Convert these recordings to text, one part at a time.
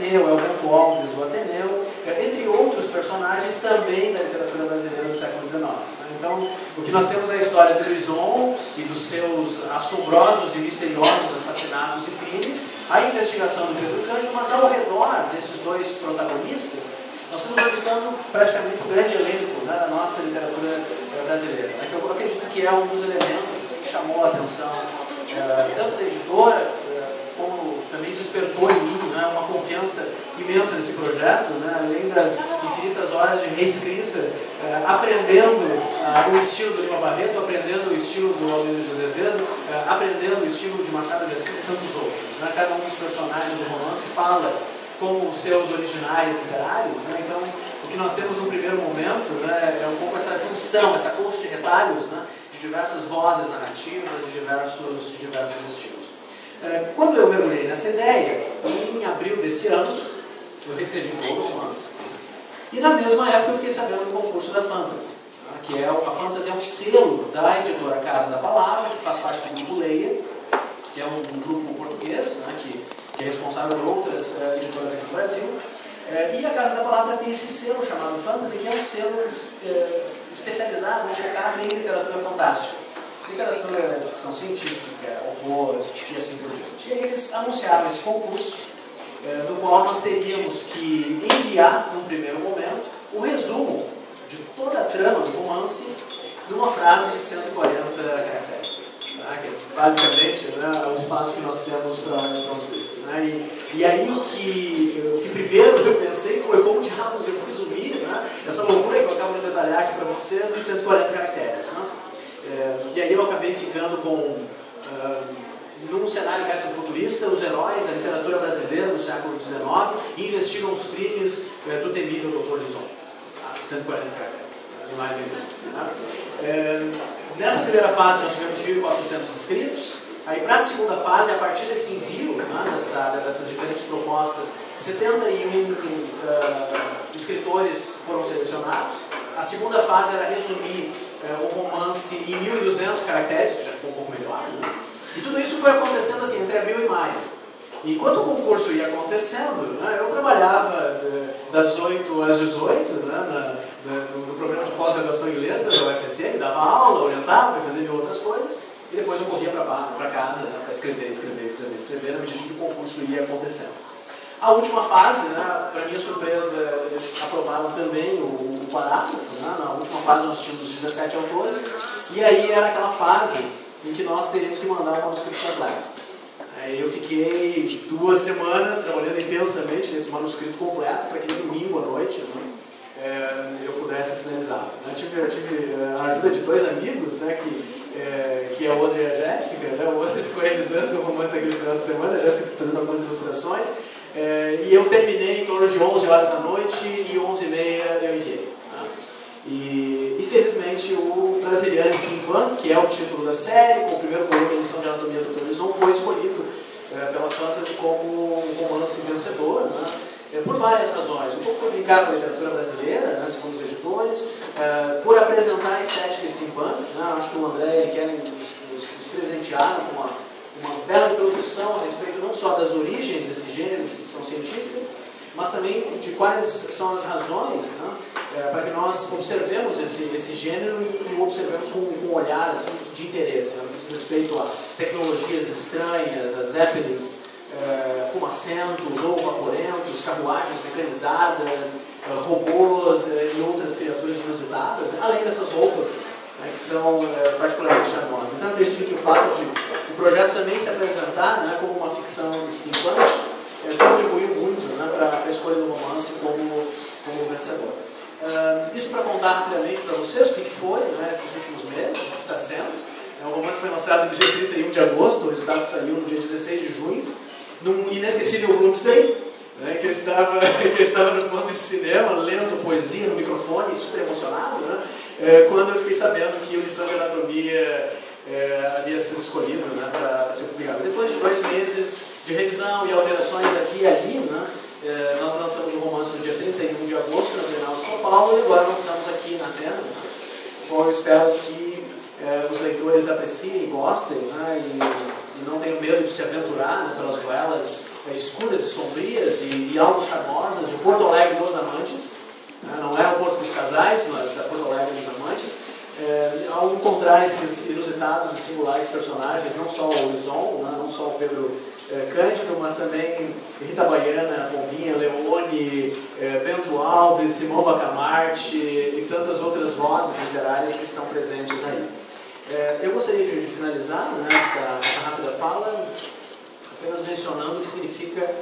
Ateneu, é o Bento Alves, o Ateneu, entre outros personagens também da literatura brasileira do século XIX. Então, o que nós temos é a história de Louison e dos seus assombrosos e misteriosos assassinatos e crimes, a investigação do Pedro Cândido, mas ao redor desses dois protagonistas, nós estamos habitando praticamente o grande elenco, né, da nossa literatura brasileira, né, que eu acredito que é um dos elementos assim, que chamou a atenção tanto da editora, como também despertou em mim, né, uma confiança imensa nesse projeto, né, além das infinitas horas de reescrita, aprendendo o estilo do Lima Barreto, aprendendo o estilo do Aloysio de Azevedo, aprendendo o estilo de Machado de Assis e tantos outros. Né, cada um dos personagens do romance fala como seus originais literários, né, então o que nós temos no primeiro momento, né, é um pouco essa junção, essa colcha de retalhos, né, de diversas vozes narrativas, de diversos estilos. Quando eu mergulhei nessa ideia, em abril desse ano, eu escrevi um outro romance. E na mesma época eu fiquei sabendo do concurso da Fantasy, né, que a Fantasy é um selo da editora Casa da Palavra, que faz parte do grupo Leia, que é um grupo português, né, que é responsável por outras editoras aqui no Brasil. E a Casa da Palavra tem esse selo chamado Fantasy, que é um selo especializado, focado em literatura fantástica. Literatura de ficção científica, horror e assim por diante. E aí eles anunciaram esse concurso, no qual nós teríamos que enviar, num primeiro momento, o resumo de toda a trama do romance numa frase de 140 caracteres. Que é basicamente, né, o espaço que nós temos para construir. Né? E aí o que primeiro eu pensei foi como diabos eu resumir, né, essa loucura que eu acabo de detalhar aqui para vocês em 140 caracteres. Né? E aí eu acabei ficando com, num cenário retrofuturista, os heróis da literatura brasileira no século XIX investigam os crimes do temível Dr. Louison. 140 caracteres, e mais em né? Nessa primeira fase nós tivemos 1.400 inscritos. Aí para a segunda fase, a partir desse envio, né, dessas diferentes propostas, 71 escritores foram selecionados. A segunda fase era resumir o romance em 1.200 caracteres, que já ficou um pouco melhor. Né? E tudo isso foi acontecendo assim, entre abril e maio. E enquanto o concurso ia acontecendo, né, eu trabalhava das 8 às 18, né, no programa de pós-graduação em letras da UFSM, dava aula, orientava, fazia mil outras coisas, e depois eu corria para casa, né, para escrever, na medida que o concurso ia acontecendo. A última fase, né, para minha surpresa, eles aprovaram também o parágrafo. Né, na última fase nós tínhamos 17 autores, e aí era aquela fase em que nós teríamos que mandar o manuscrito completo. Eu fiquei 2 semanas trabalhando intensamente nesse manuscrito completo para que no domingo à noite, né, eu pudesse finalizar. Eu tive a ajuda de 2 amigos, né, que é o André e a Jéssica. Né, o André ficou realizando o romance naquele final de semana, a Jéssica fazendo algumas ilustrações, e eu terminei em torno de 11 horas da noite e 11h30 eu enviei. Né, e felizmente o Brasiliano Steampunk, que é o título da série, com o primeiro volume, a edição de anatomia do Dr. Louison, foi escolhido pela Fantasy como um romance vencedor, né? Por várias razões. Um pouco por brincar com a literatura brasileira, né, segundo os editores, por apresentar a estética steampunk. Né? Acho que o André e a Kellen nos presentearam com uma bela introdução a respeito não só das origens desse gênero de ficção científica, mas também de quais são as razões, né, para que nós observemos esse gênero e o observemos com um olhar assim, de interesse, né, no que diz respeito a tecnologias estranhas, a zeppelins fumacentos ou vaporentos, carruagens mecanizadas, robôs e outras criaturas inusitadas, né, além dessas roupas, né, que são particularmente charmosas. Então, eu acredito que o fato de o projeto também se apresentar, né, como uma ficção steampunk contribuiu muito, né, para a escolha do romance como vencedor. Isso para contar rapidamente para vocês o que foi, né, esses últimos meses, o que está sendo. O romance foi lançado no dia 31 de agosto, o resultado saiu no dia 16 de junho, num inesquecível Bloomsday, né, que ele estava no ponto de cinema, lendo poesia no microfone, super emocionado, né, quando eu fiquei sabendo que o Lição de Anatomia havia sido escolhido, né, para ser publicado. Depois de 2 meses de revisão e alterações aqui e ali, né, nós lançamos o romance no dia 31 de agosto na Bienal de São Paulo e agora lançamos aqui na Atena. Bom, eu espero que os leitores apreciem, gostem, né, e não tenham medo de se aventurar, né, pelas ruelas escuras e sombrias e algo charmosas de Porto Alegre dos Amantes. Não é o Porto dos Casais, mas a Porto Alegre dos Amantes. Ao encontrar esses inusitados e singulares personagens, não só o Lison, não só o Pedro Cândido, mas também Rita Baiana, Pombinha, Leone, Bento Alves, Simão Bacamarte e tantas outras vozes literárias que estão presentes aí. Eu gostaria de finalizar essa rápida fala apenas mencionando o que significa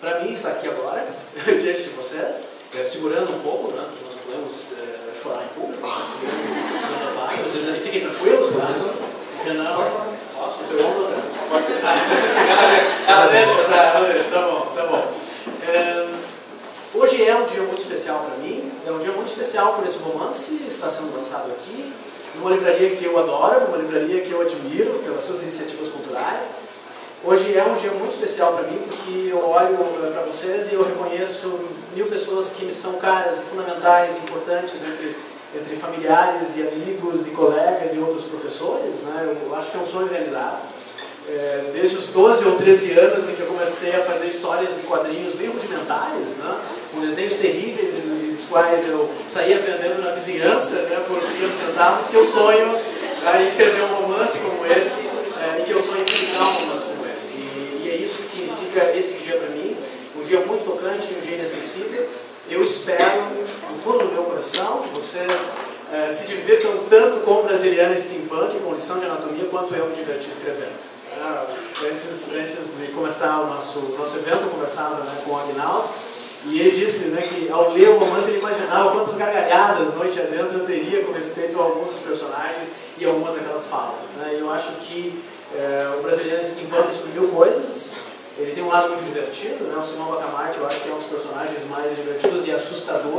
para mim estar aqui agora, diante de vocês, segurando um pouco, nós não podemos chorar em público, segurando as lágrimas, e fiquem tranquilos, Renan, posso? Teu ombro, pode ser? Deixa, tá bom. Hoje é um dia muito especial para mim, é um dia muito especial por esse romance que está sendo lançado aqui, numa livraria que eu adoro, numa livraria que eu admiro pelas suas iniciativas culturais. Hoje é um dia muito especial para mim, porque eu olho para vocês e eu reconheço 1000 pessoas que me são caras e fundamentais, importantes, entre familiares e amigos e colegas e outros professores. Eu acho que é um sonho realizado. Desde os 12 ou 13 anos em que eu comecei a fazer histórias de quadrinhos bem rudimentares, com desenhos terríveis, dos quais eu saía vendendo na vizinhança por 500 centavos, que eu sonho em escrever um romance como esse e que eu sonho em publicar um romance como esse. E é isso que significa esse dia para mim, um dia muito tocante, um dia inesquecível. Eu espero, no fundo do meu coração, que vocês se divirtam tanto com Brasiliana Steampunk, com lição de anatomia, quanto eu me diverti escrevendo. Antes de começar o nosso evento, eu conversava com o Aguinaldo, e ele disse que ao ler o romance ele imaginava quantas gargalhadas noite adentro eu teria com respeito a alguns dos personagens e algumas daquelas falas. E eu acho que o Brasiliano Steampunk escolheu coisas, ele tem um lado muito divertido, o Simão Bacamarte eu acho que é um dos personagens mais divertidos e assustadores